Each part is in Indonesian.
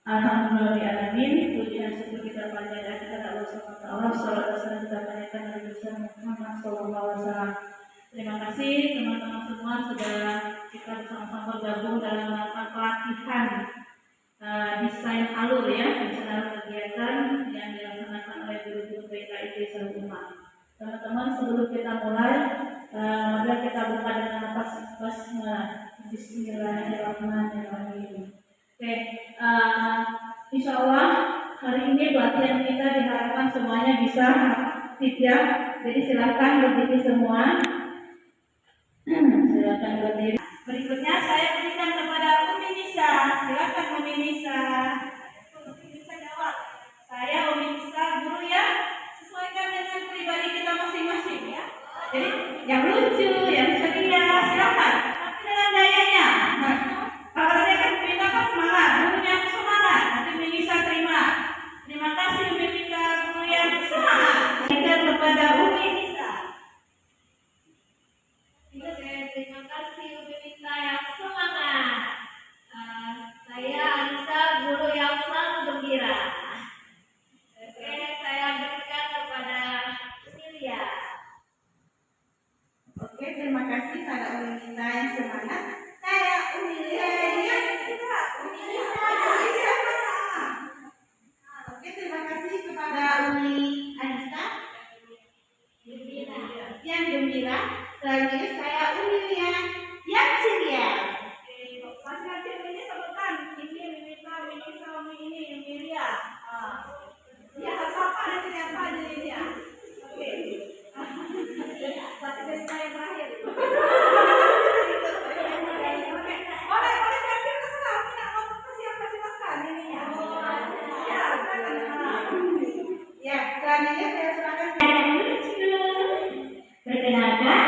Alhamdulillahirobbilalamin. Puji dan syukur kita panjatkan kepada Allah SWT. Salawat dan salam kita panjatkan kepada Nabi Muhammad SAW. Terima kasih teman-teman semua sudah kita bersama-sama bergabung dalam melakukan pelatihan desain alur ya, desain alur kegiatan yang dilaksanakan oleh guru-guru PKIP Umat. Teman-teman, sebelum kita mulai, mari kita buka dengan basmalah. Bismillahirrahmanirrahim. Oke, insya Allah hari ini pelatihan kita diharapkan semuanya bisa aktif ya. Jadi silakan berdiri semua. Silakan berdiri. Berikutnya saya berikan kepada Umi Nisa. Silakan Umi Nisa. Umi Nisa jawab. Saya Umi Nisa, guru ya. Sesuaikan dengan pribadi kita masing-masing ya. Jadi yang lucu, yang ceria, silakan. Tapi dengan gayanya. Kalau saya kan minta kan semangat, gurunya semangat. Nanti Umi Nisa terima. Terima kasih Umi Nisa, guru yang semangat. Berikan kepada Umi Nisa. Terima kasih Umi Nisa yang semangat. Saya Anissa, guru yang selalu gembira. Oke, saya berikan kepada Silya. Oke, terima kasih pada Umi Nisa yang semangat. Saya Umi Lia yang tidak. Oke, terima kasih kepada Umi Anissa yang gembira. Selanjutnya saya Umi Lia yang ceria. Masing-masing ini sebutkan. Ini Mimita, Minisa, Umi ini, Umi Lia. Ya, apa nanti apa jadinya? Oke. Berarti dari saya terakhir. Boleh terakhir terserah. Tidak mau siapa silakan ininya. Ya, selanjutnya saya serahkan. Perkenalkan,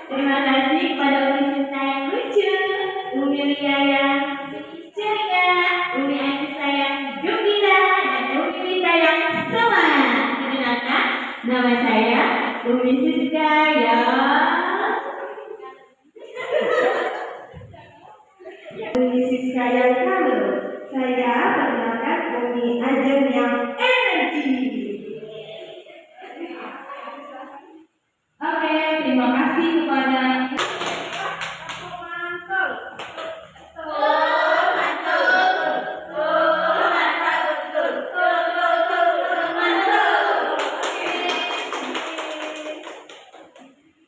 terima kasih kepada Umi Sinta yang lucu, Umi Lia yang ceria, Umi Anissa yang gembira, dan Umi Lita yang semangat. Perkenalkan, nama saya Umi Siska Umi Siska yang halu. Saya perkenalkan Umi Ajeng yang energi. Oke, terima kasih kepada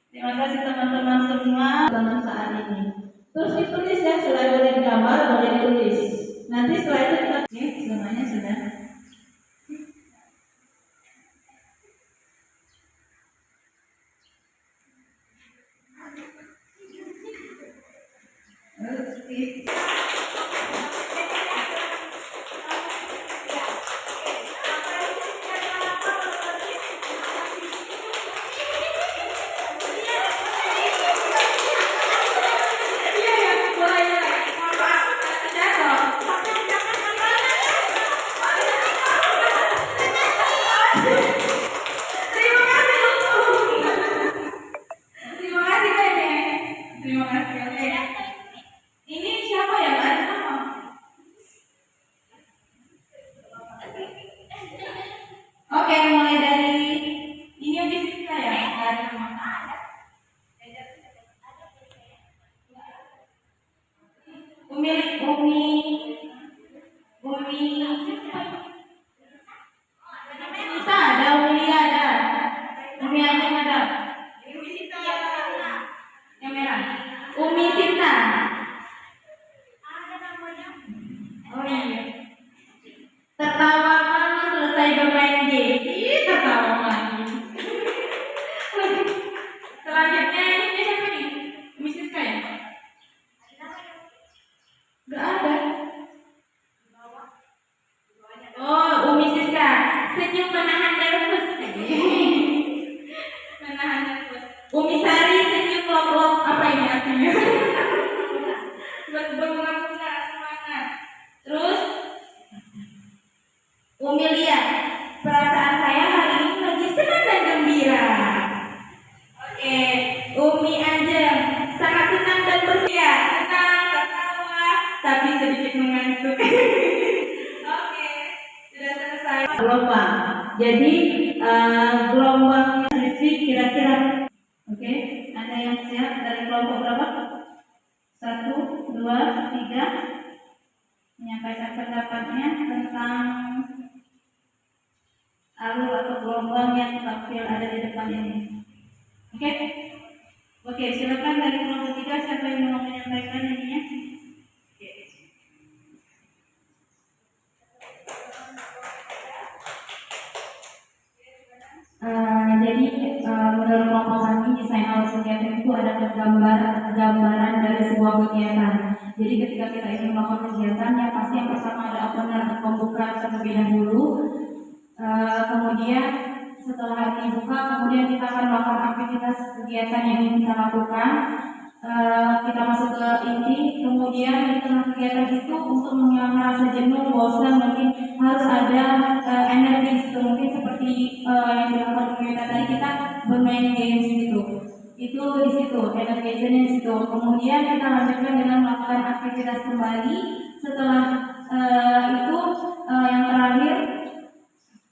terima kasih teman-teman semua dalam saat ini. Terus ditulis ya, selain boleh digambar, boleh ditulis. Nanti setelah itu kita semuanya sudah. Oke, mulai dari ini Umi Siska ya. Umi Nisa ada, Umi Lia ada, Umi Ajeng ada, yang merah, Umi Sinta. Oh iya. Tertawa malu selesai bermain game. Tertawa malu. Selanjutnya ini siapa nih? Umi Siska ya? Gak ada. Oh, Umi Siska. Senyum menahan nervous. Menahan nervous. Umi Sari senyum lok-lok. Apa ini artinya? Berbunga-bunga semangat. Terus Umi Lia, perasaan saya hari ini lagi senang dan gembira. Oke, Umi Ajeng sangat senang dan bersemangat. Senang, tertawa, sedikit mengantuk. Oke, sudah selesai. Gelombang. Jadi gelombangnya sendiri kira-kira. Oke, ada yang siap dari kelompok berapa? 1, 2, 3. Menyampaikan pendapatnya tentang alur atau gelombang yang tampil ada di depan ini. Oke? Oke, silakan dari kelompok 3 siapa yang mau menyampaikan ininya? Oke. Jadi menurut kelompok kami desain alur kegiatan itu ada gambaran dari sebuah kegiatan. Jadi ketika kita ingin melakukan kegiatan, yang pasti yang pertama ada opener atau pembuka terlebih dahulu. Kemudian setelah dibuka, kemudian kita akan melakukan aktivitas kegiatan yang ingin kita lakukan. Kita masuk ke inti, kemudian di tengah kegiatan itu untuk menghilangkan rasa jenuh, bosan, mungkin harus ada energi gitu, mungkin seperti yang dilakukan kegiatan tadi kita bermain games gitu. Itu di situ, energizernya di situ. Kemudian kita lanjutkan dengan melakukan aktivitas kembali. Setelah itu yang terakhir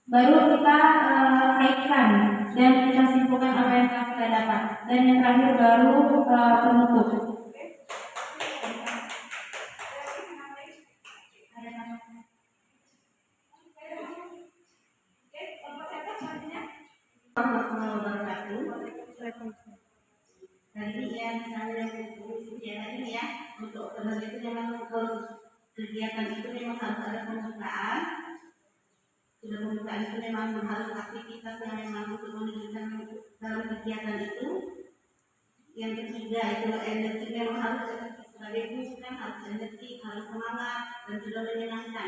baru kita kaitkan dan kita simpulkan apa yang telah kita dapat. Dan yang terakhir baru penutup. Tadi ya misalnya kegiatan ini ya, untuk opener itu memang kegiatan itu memang harus ada pembukaan. Sudah pembukaan itu memang harus aktivitas yang memang untuk menunjukkan dalam kegiatan itu. Yang ketiga itu energi, memang harus sebagai guru kan harus energi, harus semangat dan juga menyenangkan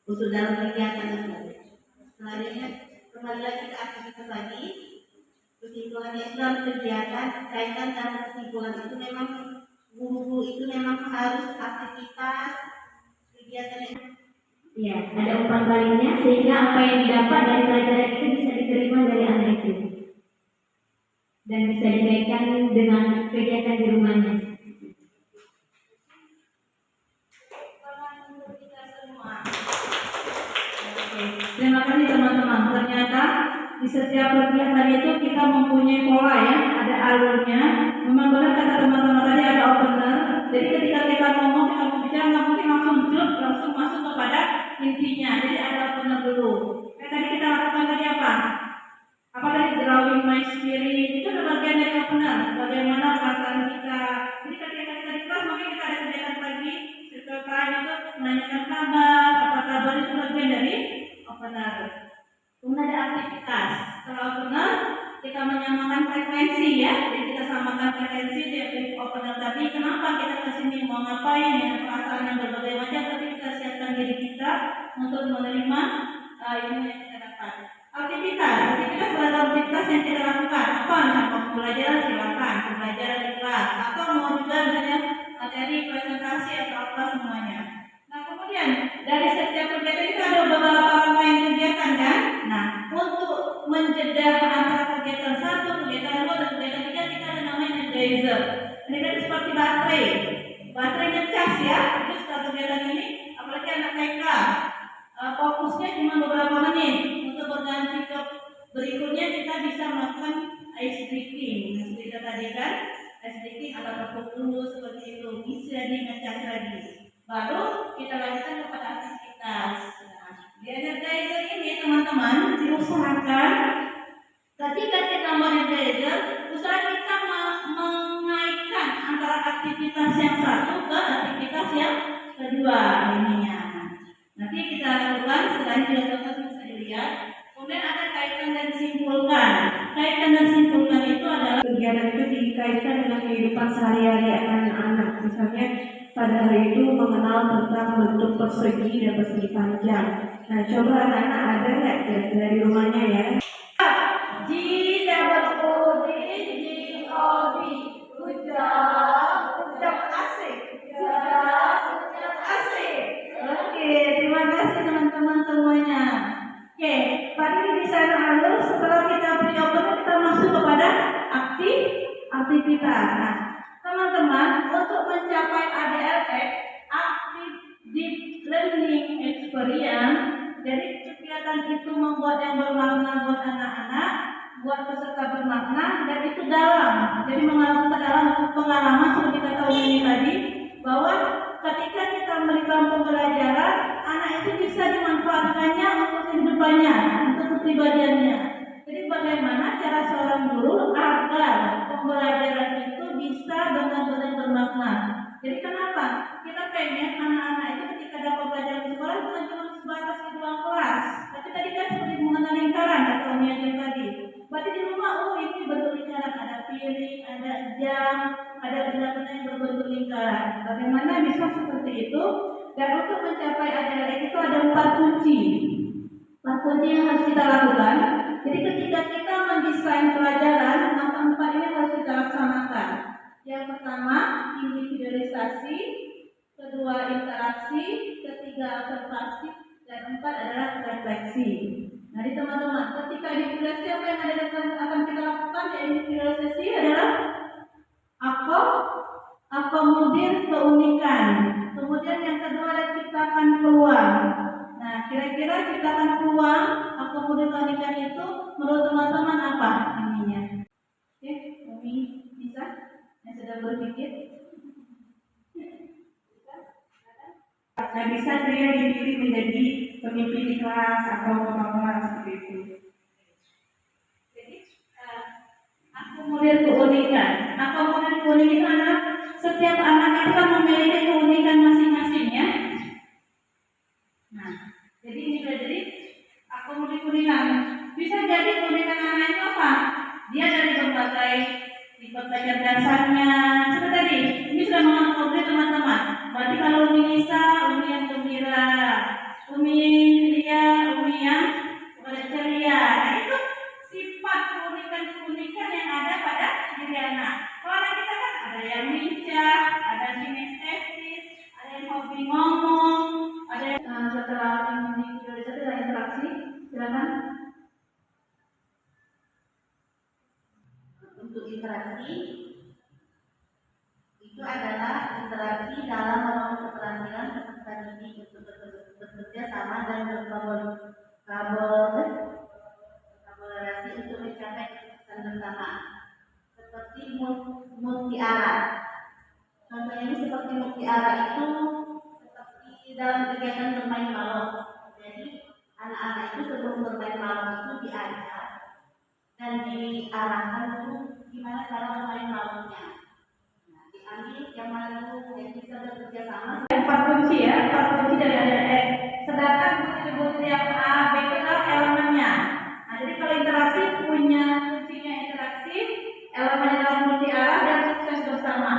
untuk dalam kegiatan itu. Selanjutnya kembali lagi ke aktivitas lagi. Kesimpulannya itu dalam kegiatan kaitan dan kesimpulan itu memang guru itu memang harus aktivitas kegiatan itu. Ya, ada umpan palingnya sehingga apa yang didapat dari pelajaran itu bisa diterima dari anak itu dan bisa dikaitkan dengan kegiatan di rumahnya. Terima kasih teman-teman. Ternyata di setiap kegiatan itu kita mempunyai pola ya, ada alurnya. Memang benar kata teman-teman tadi ada opener. Jadi ketika kita ngomong, kita mau bicara nggak mungkin langsung masuk kepada intinya. Jadi ada opener dulu. Kayak tadi kita lakukan tadi apa? Apa tadi drawing my spirit itu adalah bagian dari opener. Bagaimana perasaan kita. Jadi ketika kita di kelas mungkin kita ada kegiatan pagi. Setelah itu menanyakan kabar, apa kabar itu bagian dari opener. Kemudian ada aktivitas. Setelah opener kita menyamakan frekuensi ya. Jadi kita samakan frekuensi di opener tadi. Kenapa kita kesini mau ngapain ya? Perasaan yang berbagai macam. Tapi kita siapkan diri kita untuk menerima ilmu yang kita dapat. Aktivitas beragam aktivitas yang kita lakukan. Apa? Mau belajar silakan. Pembelajaran di kelas. Atau mau juga misalnya materi presentasi atau apa semuanya. Nah kemudian dari setiap kegiatan itu ada beberapa rangkaian kegiatan kan. Nah untuk menjeda antara kegiatan 1, kegiatan 2 dan kegiatan 3 kita ada namanya energizer. Ini seperti baterai ngecas ya. Itu setelah kegiatan ini, apalagi anak TK, fokusnya cuma beberapa menit. Untuk berganti ke berikutnya kita bisa melakukan ice breaking. Seperti kita tadi kan, ice breaking atau tepuk dulu seperti itu bisa ngecas lagi. Baru kita lanjutkan kepada aktivitas. Di energizer ini teman-teman diusahakan ketika kita energizer, usaha kita mengaitkan antara aktivitas yang satu ke aktivitas yang kedua ininya. Nanti kita lakukan setelah dilakukan bisa dilihat. Kemudian ada kaitan dan simpulkan. Kaitan dan simpulkan itu adalah kegiatan itu dikaitkan dengan kehidupan sehari-hari anak-anak. Misalnya pada hari itu mengenal tentang bentuk persegi dan persegi panjang. Nah, coba anak-anak ada nggak dari rumahnya ya? Oke, terima kasih teman-teman semuanya. Oke, tadi di sana alur setelah kita pre-opener kita masuk kepada aktivitas. Nah, teman-teman untuk mencapai ADLX active deep learning experience. Jadi kegiatan itu membuat yang bermakna buat anak-anak, buat peserta bermakna, dan itu dalam. Jadi mengalami dalam pengalaman seperti kata Umi tadi, bahwa ketika kita memberikan pembelajaran, anak itu bisa dimanfaatkannya untuk kehidupannya, untuk kepribadiannya. Jadi bagaimana cara seorang guru agar pembelajaran itu bisa benar-benar bermakna. Jadi kenapa? Kita pengen anak-anak itu ketika dapat pelajaran di sekolah bukan cuma sebatas di ruang kelas. Tapi tadi kan seperti mengenal lingkaran kata Umi Ajeng tadi. Berarti di rumah, oh ini bentuk lingkaran, ada piring, ada jam, ada benda-benda yang berbentuk lingkaran. Bagaimana bisa seperti itu? Dan untuk mencapai ajaran itu ada 4 kunci. 4 kunci yang harus kita lakukan. Jadi ketika kita mendesain pelajaran, maka 4 ini harus kita laksanakan. Yang pertama, individualisasi, kedua interaksi, ketiga observasi, dan 4 adalah refleksi. Nah, di teman-teman, ketika individualisasi apa yang akan kita lakukan? Ya, individualisasi adalah akomodir keunikan. Kemudian yang kedua adalah ciptakan peluang. Nah, kira-kira ciptakan peluang, akomodir keunikan itu menurut teman-teman apa ininya? Oke, Umi bisa? Yang sedang berpikir? Nah, bisa dia dipilih menjadi pemimpin di kelas atau ketua kelas seperti itu. Jadi, akomodir keunikan. Akomodir keunikan adalah setiap anak itu kan memiliki keunikan masing-masing ya. Nah, jadi ini jadi akomodir keunikan. Bisa jadi keunikan anak itu apa? Dia dari berbagai tipe kecerdasannya. Seperti tadi, ini sudah mengakomodir teman-teman. Berarti kalau Umi Nisa, Umi yang gembira, Umi Lia, Umi yang ceria. Nah, itu sifat keunikan yang ada pada diri anak. Kalau anak kita kan ada yang lincah, ada sinestesis, ada yang hobi ngomong, ada yang setelah individualisasi dan interaksi. Silakan. Untuk interaksi itu adalah interaksi dalam membangun keterampilan peserta didik untuk bekerja sama dan berkolaborasi untuk mencapai kesuksesan bersama, seperti multi arah. Contohnya ini seperti multi arah itu seperti dalam kegiatan bermain balok. Jadi anak-anak itu sebelum bermain balok itu diajar dan diarahkan untuk gimana cara bermain baloknya. Nah, diambil yang mana yang bisa bekerja sama. 4 kunci ya, 4 kunci dari adik-adik. Sedangkan kunci-kunci yang A, B itu adalah elemennya. Nah, jadi kalau interaksi punya kuncinya interaksi, elemennya dalam multi arah dan sukses bersama.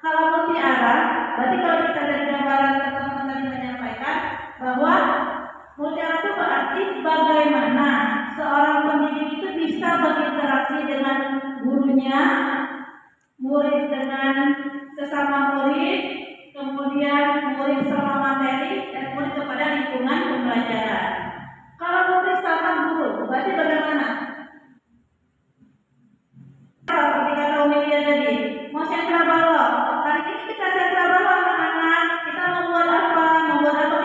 Kalau multi arah, berarti kalau kita dari gambaran teman-teman tadi menyampaikan bahwa multi arah itu berarti bagaimana seorang pendidik itu bisa berinteraksi dengan gurunya, murid dengan sesama murid, kemudian murid sama materi, dan murid kepada lingkungan pembelajaran. Kalau murid sama guru, berarti bagaimana? Seperti kata Umi Lia tadi, mau sentra balok. Hari ini kita sentra balok anak-anak, kita membuat apa?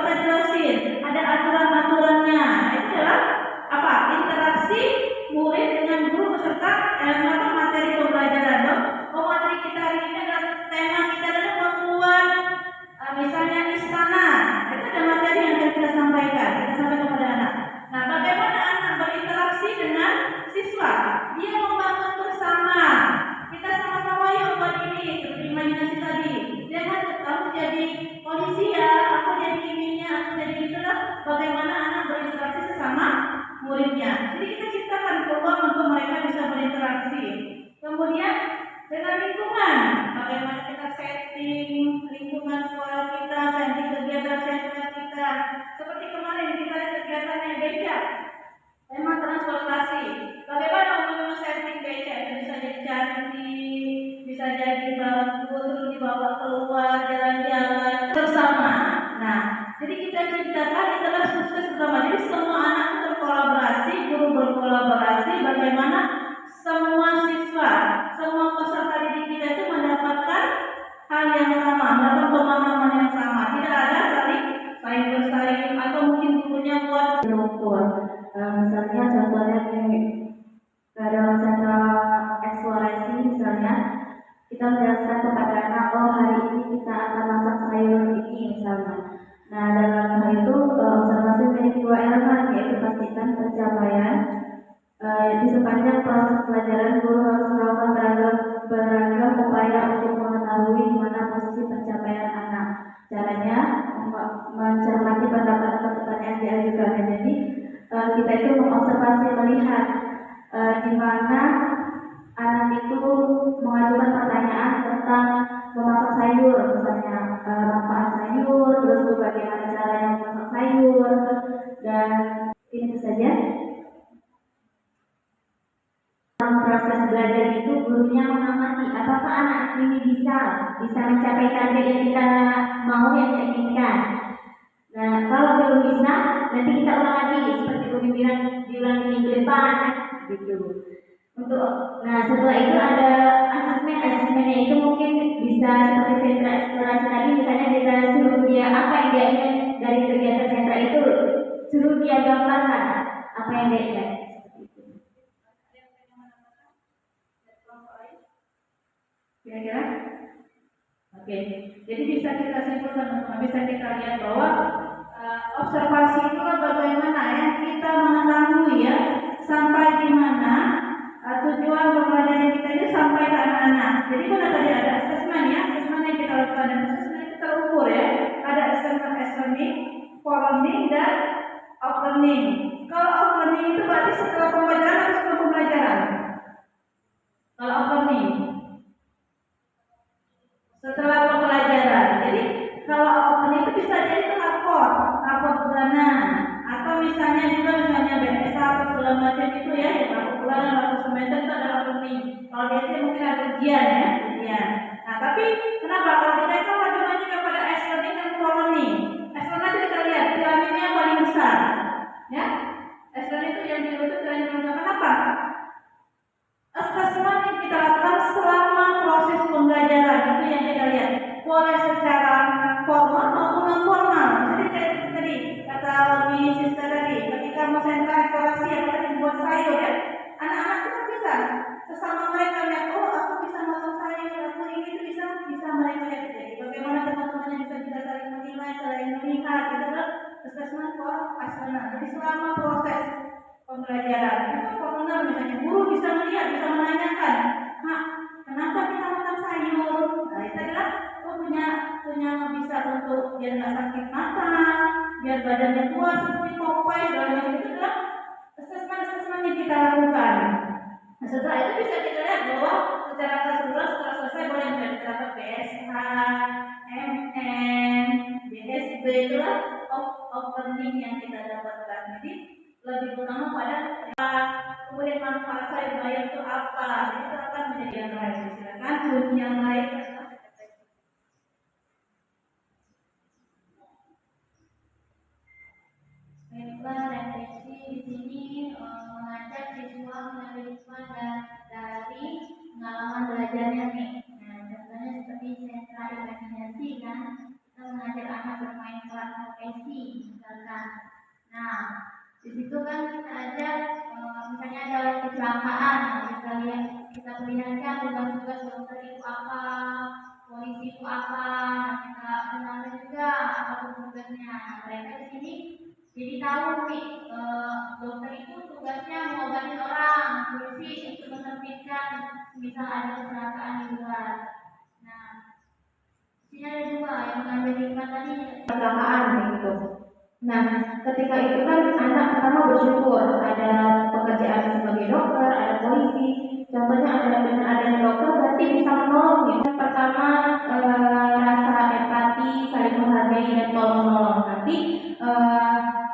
Kita jelasin. Ada aturan-aturannya. Itu adalah apa? Interaksi murid dengan guru beserta materi pembelajaran. Oh, materi kita hari ini adalah tema kita adalah membuat misalnya istana. Itu ada materi yang akan kita sampaikan kepada anak. Nah, bagaimana anak berinteraksi dengan siswa? Dia membangun bersama. Kita sama-sama yuk buat ini, seperti imajinasi tadi. Jangan kamu jadi polisi ya, aku jadi ininya, aku jadi itulah. Bagaimana anak berinteraksi sesama muridnya. Jadi kita ciptakan peluang untuk mereka bisa berinteraksi. Kemudian dengan lingkungan, bagaimana kita setting lingkungan sekolah kita, setting kegiatan siswa kita. Seperti kemarin kita ada kegiatan yang beca, tema transportasi. Bagaimana untuk setting beca itu bisa jadi cantik, bisa jadi bagus, dibawa keluar jalan-jalan bersama. Nah, jadi kita ciptakan itulah sukses bersama. Jadi semua anak berkolaborasi, guru berkolaborasi. Bagaimana semua siswa, semua peserta didik kita itu mendapatkan hal yang sama, mendapat pemahaman yang sama. kita menjelaskan kepada anak, oh hari ini kita akan masak sayur ini misalnya. Nah, dalam hal itu observasi memiliki dua elemen, yaitu pastikan pencapaian. Di sepanjang proses pelajaran, guru harus melakukan beragam upaya untuk mengetahui di mana posisi pencapaian anak. Caranya mencermati pendapat atau pertanyaan diajukan. Jadi kita itu mengobservasi, melihat di mana anak itu mengajukan pertanyaan tentang memasak sayur, misalnya manfaat sayur, terus bagaimana caranya memasak sayur, dan itu saja. Dalam proses belajar itu gurunya mengamati apakah anak ini bisa mencapai target yang kita mau, yang kita inginkan. Nah, kalau belum bisa, nanti kita ulang lagi seperti Umi bilang, diulang minggu depan, gitu. Nah, setelah itu ada asesmennya itu mungkin bisa seperti sentra eksplorasi tadi, misalnya kita suruh dia apa yang dia ingat dari kegiatan sentra itu, suruh dia gambarkan apa yang dia ingat. Kira-kira? Oke, jadi bisa kita simpulkan, bisa kita lihat bahwa observasi itu kan bagaimana ya kita mengetahui ya sampai di mana tujuan pembelajaran kita ini sampai ke anak-anak. Jadi mana tadi ada asesmen ya, asesmen yang kita lakukan, dan asesmen itu terukur ya. Ada asesmen, for learning dan out learning. Kalau out learning itu berarti setelah pembelajaran atau sebelum pembelajaran? Kalau out learning setelah pembelajaran. Jadi kalau open itu bisa jadi rapor bulanan, atau misalnya BPS atau segala macam itu ya, rapor bulanan, rapor semester itu adalah opening. Kalau biasanya mungkin ada ujian ya, ujian. Nah tapi kenapa kalau kita itu wajibnya kepada learning dan learning? Learning kita lihat piramidnya paling besar, ya. Learning itu yang diurut piramid paling besar. Kenapa? Assessment yang kita lakukan selama proses pembelajaran itu yang kita lihat, boleh secara formal maupun non formal. Jadi kayak tadi kata Umi Sister tadi, ketika mau sentra eksplorasi yang tadi buat sayur ya, anak-anak itu bisa sesama mereka lihat, oh aku bisa masak sayur, aku ini itu bisa mereka lihat. Jadi bagaimana teman-temannya bisa kita saling menilai, saling melihat, gitu kan? Assessment for assignment. Jadi selama proses pembelajaran itu benar, misalnya guru bisa melihat, bisa menanyakan, Mak, kenapa kita makan sayur? Nah itu adalah punya bisa untuk biar nggak sakit mata, biar badannya kuat seperti Popeye, dan itu adalah asesmen yang kita lakukan. Nah, setelah itu bisa kita lihat bahwa secara keseluruhan setelah selesai boleh bisa dicatat PSH, MN, BSB, itulah learning yang kita dapatkan. Jadi lebih utama pada kemudian manfaat sayur bayam itu apa, itu akan menjadi yang lain. Silakan yang lain. Baiklah, refleksi di sini mengajak siswa mengambil dari pengalaman belajarnya nih. Nah, contohnya seperti sentra imajinasi kan, kita mengajak anak bermain peran profesi, misalkan. Nah, di situ kan kita ajak, misalnya ada kecelakaan, kita perlihatkan tugas-tugas dokter itu apa, polisi itu apa, kita kenalkan juga apa tugasnya. Nah, mereka di sini jadi tahu nih, dokter itu tugasnya mengobati orang, polisi untuk menerbitkan misal ada kecelakaan di luar. Nah, di sini ada dua yang mengambil hikmah tadi kecelakaan gitu. Nah, ketika itu kan anak pertama bersyukur ada pekerjaan sebagai dokter, ada polisi. Contohnya dengan adanya dokter berarti bisa menolong ya. Pertama rasa empati, saling menghargai dan tolong-menolong. Nanti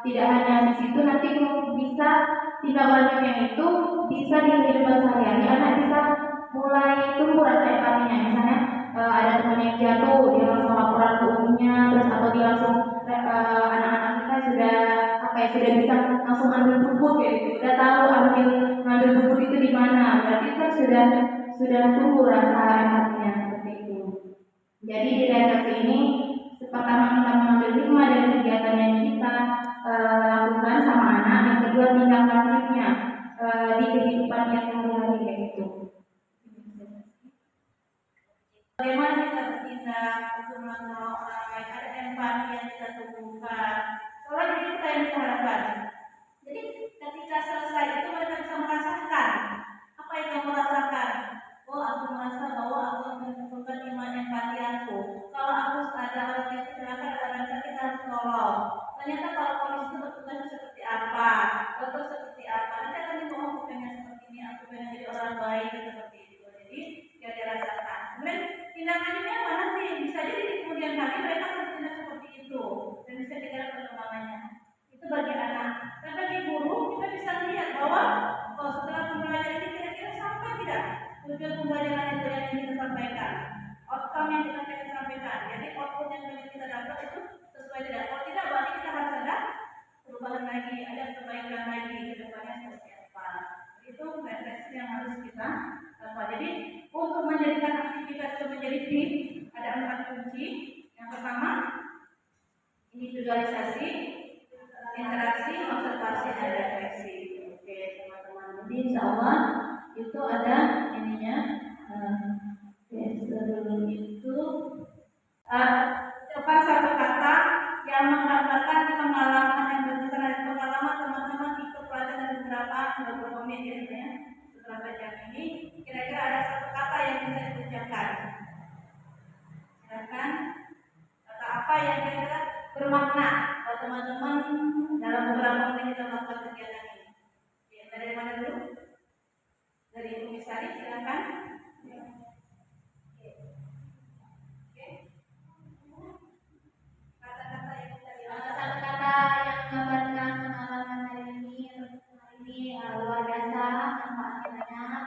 tidak hanya di situ, nanti bisa tindak lanjutnya itu bisa di kehidupan sehari-hari. Anak bisa mulai tumbuh rasa empatinya. Misalnya ada teman yang jatuh, dia langsung laporan ke umumnya, terus atau dia langsung anak-anak kita sudah bisa langsung ambil bubut gitu, udah tahu ngambil bubut itu di mana, berarti kan sudah tumbuh rasa empatinya seperti itu. Jadi di refleksi ini pertama kita mengambil hikmah dari kegiatan yang kita lakukan sama anak, yang kedua tindak lanjutnya di kehidupan yang sehari-hari kayak gitu. Bagaimana kita bertindak untuk menolong orang lain, ada empati yang kita tumbuhkan. Soalnya itu yang kita harapkan. Jadi ketika selesai itu mereka bisa merasakan apa yang kamu rasakan. Oh, aku merasa bahwa aku menemukan iman empati aku. Kalau aku ada orang yang kecelakaan, ada orang sakit, kita harus tolong. Ternyata kalau polisi itu bertugas seperti apa, dokter seperti apa, nanti akan dibawa aku pengen seperti ini, aku pengen jadi orang baik seperti itu. Jadi yang dirasakan. Kemudian tindakannya apa nanti bisa jadi di kemudian hari mereka akan bertindak seperti itu dan bisa dilihat perkembangannya. Itu bagi anak. Dan bagi guru kita bisa lihat bahwa setelah pembelajaran ini kira-kira sampai tidak tujuan pembelajaran itu yang kita sampaikan, outcome yang kita sampaikan. Jadi output yang kita dapat itu sesuai tidak. Kalau tidak berarti kita harus ada perubahan lagi, ada perbaikan lagi ke depannya seperti apa. Itu refleksi yang harus kita lakukan. Jadi untuk menjadikan aktivitas itu menjadi tim ada 4 kunci. Yang pertama individualisasi, interaksi, observasi, dan refleksi. Oke teman-teman, jadi insya Allah itu ada ininya. Sebelum itu coba satu kata yang menggambarkan pengalaman yang berkisar dari pengalaman teman-teman ikut pelajaran beberapa menit ya, beberapa jam ini. Kira-kira ada satu kata yang bisa diucapkan. Silakan. Kata apa yang kira-kira bermakna buat teman-teman dalam beberapa menit kita melakukan kegiatan ini. Ya, dari mana dulu? Dari Ibu Misari, silakan. Kata-kata yang bisa Kata-kata yang menggambarkan pengalaman hari ini luar biasa, manfaatnya banyak.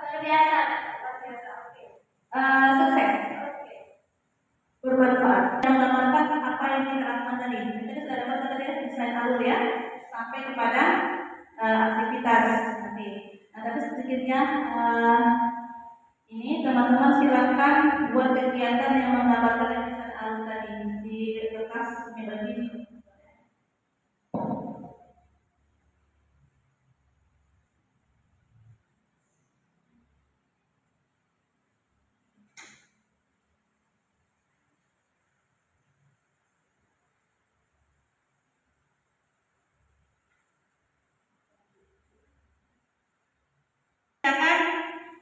Luar biasa. Sukses. Bermanfaat. Yang menggambarkan apa yang kita lakukan tadi. Kita sudah dapat tadi di slide alur ya, sampai kepada aktivitas nanti. Nah, tapi sedikitnya ini teman-teman silakan buat kegiatan yang menggambarkan yang di slide alur tadi di kertas membagi.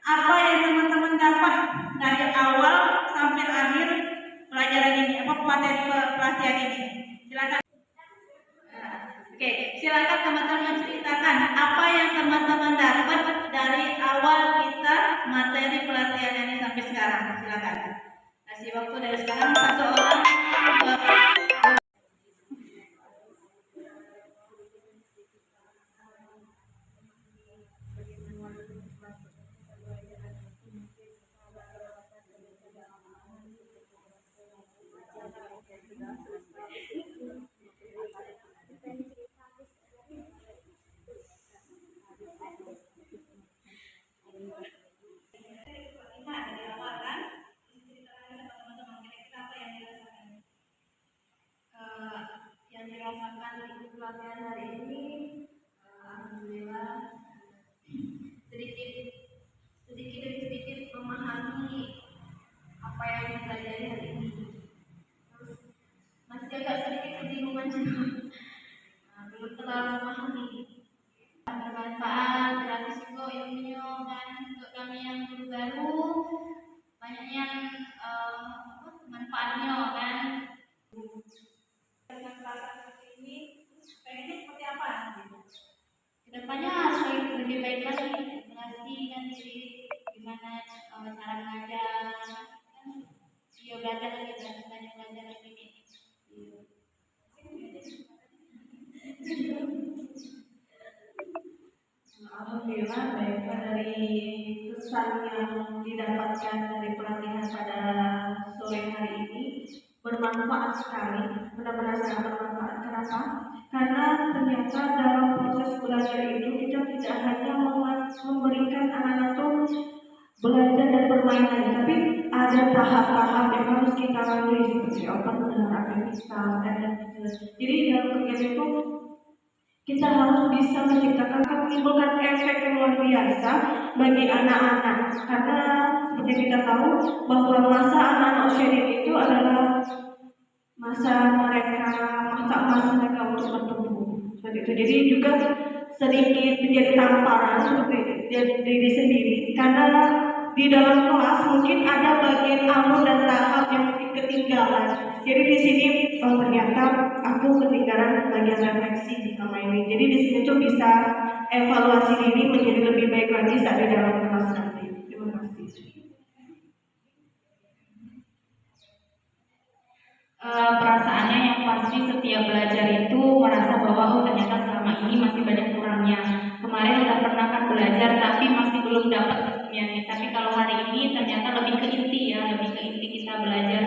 Apa yang teman-teman dapat dari awal sampai akhir pelajaran ini, apa materi pelatihan ini? Silakan. Oke, silakan teman-teman ceritakan apa yang teman-teman dapat dari awal kita materi pelatihan ini sampai sekarang. Silakan. Kasih waktu dari sekarang satu orang. Yang dirasakan di pelatihan hari ini, alhamdulillah sedikit demi sedikit memahami apa yang dipelajari hari ini. Terus masih agak sedikit kebingungan juga, belum terlalu memahami. Bermanfaat, gratis kok ilmunya kan untuk kami yang baru banyak yang manfaatnya kan. Ini pengennya seperti apa kedepannya supaya lebih baik lagi mengasihkan diri gimana cara mengajar kan dia belajar lagi banyak belajar lagi nih. Alhamdulillah baik dari pesan yang didapatkan dari pelatihan pada sore hari ini bermanfaat sekali, benar-benar sangat bermanfaat. Kenapa? Karena ternyata dalam proses belajar itu kita tidak hanya memberikan anak-anak itu belajar dan bermain saja, tapi ada tahap-tahap yang harus kita lalui seperti open dengan aktivitas dan jadi dalam kegiatan itu kita harus bisa menciptakan atau menimbulkan efek yang luar biasa bagi anak-anak, karena seperti kita tahu bahwa masa anak-anak usia dini itu adalah masa masa mereka untuk bertumbuh seperti itu. Jadi juga sedikit menjadi tamparan seperti diri sendiri, karena di dalam kelas mungkin ada bagian alur dan tahap yang mungkin ketinggalan. Jadi di sini ternyata aku ketinggalan bagian refleksi selama ini. Jadi di sini tuh bisa evaluasi diri menjadi lebih baik lagi saat di dalam kelas nanti. Terima kasih. Perasaannya yang pasti setiap belajar itu merasa bahwa oh ternyata selama ini masih banyak kurangnya. Kemarin udah pernah kan belajar tapi masih belum dapat kesulitannya. Tapi kalau hari ini ternyata lebih ke inti ya, lebih ke inti kita belajar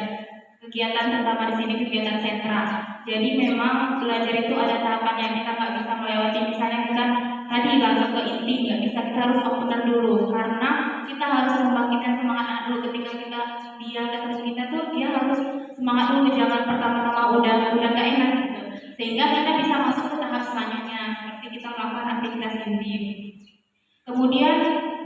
kegiatan, terutama di sini kegiatan sentra. Jadi memang belajar itu ada tahapannya, kita nggak bisa melewati. Misalnya kita tadi langsung ke inti, nggak bisa, kita harus opener dulu karena kita harus membangkitkan semangat anak dulu. Ketika dia ketemu kita tuh dia harus semangat dulu, jangan pertama-tama udah nggak enak gitu. Sehingga kita bisa masuk ke tahap selanjutnya seperti kita melakukan aktivitas inti. Kemudian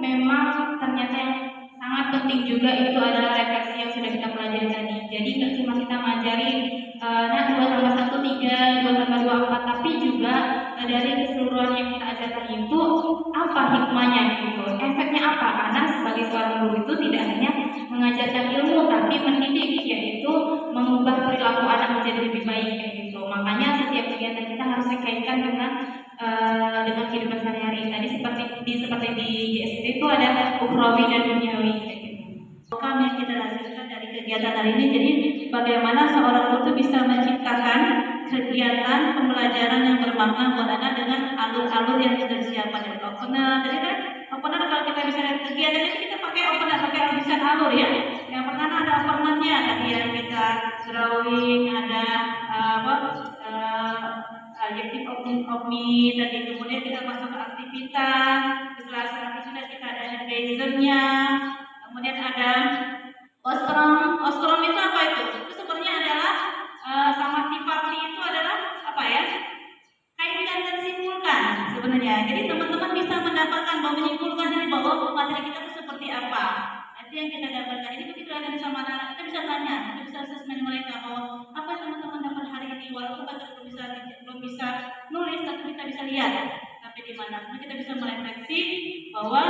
memang ternyata yang sangat penting juga itu adalah refleksi yang sudah kita pelajari tadi. Jadi nggak cuma kita ngajari 2 tambah 1 3, 2 tambah 2 4, tapi juga dari keseluruhan yang kita ajarkan itu apa hikmahnya gitu, efeknya apa? Karena sebagai seorang guru itu tidak hanya mengajarkan ilmu tapi mendidik, yaitu mengubah perilaku anak menjadi lebih baik kayak gitu. Makanya setiap kegiatan kita harus dikaitkan dengan kehidupan sehari-hari. Tadi seperti di GSD itu ada ukhrawi dan duniawi kayak gitu. Program yang kita hasilkan dari kegiatan hari ini, jadi bagaimana seorang guru bisa menciptakan kegiatan pembelajaran yang bermakna buat anak dengan alur-alur yang sudah disiapkan dari opener. Jadi kan opener kalau kita bisa kegiatan ini kita pakai opener, pakai bisa alur ya. Yang pertama ada openernya tadi yang kita drawing, ada adjektif opmi tadi, kemudian kita masuk ke aktivitas, setelah aktivitas kita ada energizernya, kemudian ada ostrom itu apa itu? Itu sebenarnya adalah sama party itu adalah apa ya? Kaitkan dan simpulkan sebenarnya. Jadi teman-teman bisa mendapatkan bahwa menyimpulkan dari bahwa materi kita itu seperti apa. Nanti yang kita dapatkan ini begitu ada bersama anak-anak, kita bisa tanya, kita bisa asesmen mereka bahwa apa yang teman-teman dapat hari ini, walaupun kita belum bisa nulis, tapi kita bisa lihat sampai di mana. Nah, kita bisa merefleksi bahwa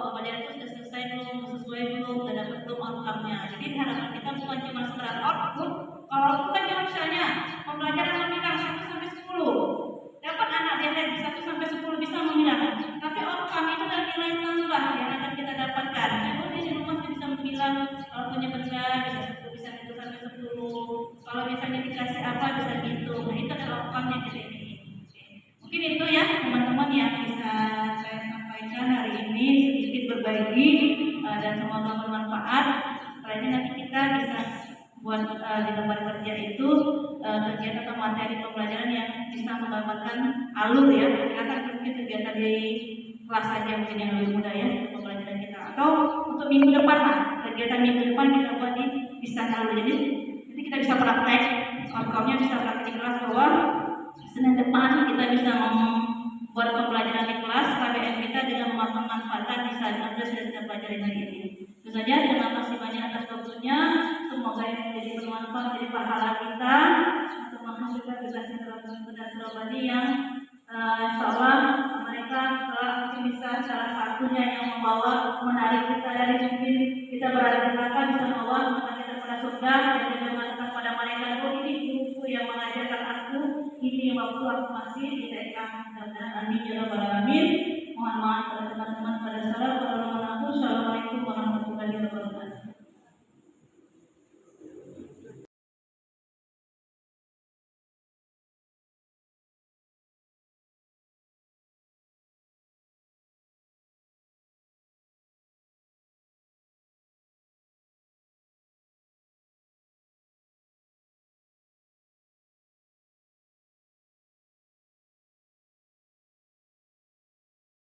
pembelajaran itu sudah selesai belum, sesuai belum, dan dapat belum outcome-nya. Jadi harapan kita bukan cuma sekedar output. Kalau bukan cuma misalnya pembelajaran memilah 1 sampai 10, dapat anak dia dari 1 sampai 10 bisa memilah, tapi outcome itu adalah nilai tambah yang akan kita dapatkan. Jadi di rumah kita bisa memilah, kalau punya benda bisa 1 sampai 10, kalau misalnya dikasih apa bisa gitu. Nah itu adalah outcome yang kita ingin. Mungkin itu ya teman-teman yang bisa saya sampaikan hari ini, sedikit berbagi dan semoga bermanfaat. Setelah ini nanti kita bisa buat di tempat kerja itu kegiatan atau materi pembelajaran yang bisa menggambarkan alur ya. Silakan mungkin kegiatan di kelas saja mungkin yang lebih mudah ya pembelajaran kita, atau untuk minggu depan lah, kegiatan minggu depan kita buat bisa alur. Jadi kita bisa praktek, outcome-nya bisa praktek di kelas bahwa Senin depan kita bisa membuat pembelajaran di kelas KBM kita dengan memanfaatkan desain yang sudah kita pelajari hari ini. Itu saja, terima kasih banyak atas waktunya. Semoga ini menjadi bermanfaat dari pahala kita untuk menghasilkan tugasnya dan Surabaya yang insya Allah mereka mungkin bisa salah satunya yang membawa menarik kita dari mungkin kita berada di neraka bisa membawa kita pada surga dan juga mengatakan pada mereka ini buku yang mengajarkan aku ini waktu aku masih di TK. Dan amin ya rabbal alamin.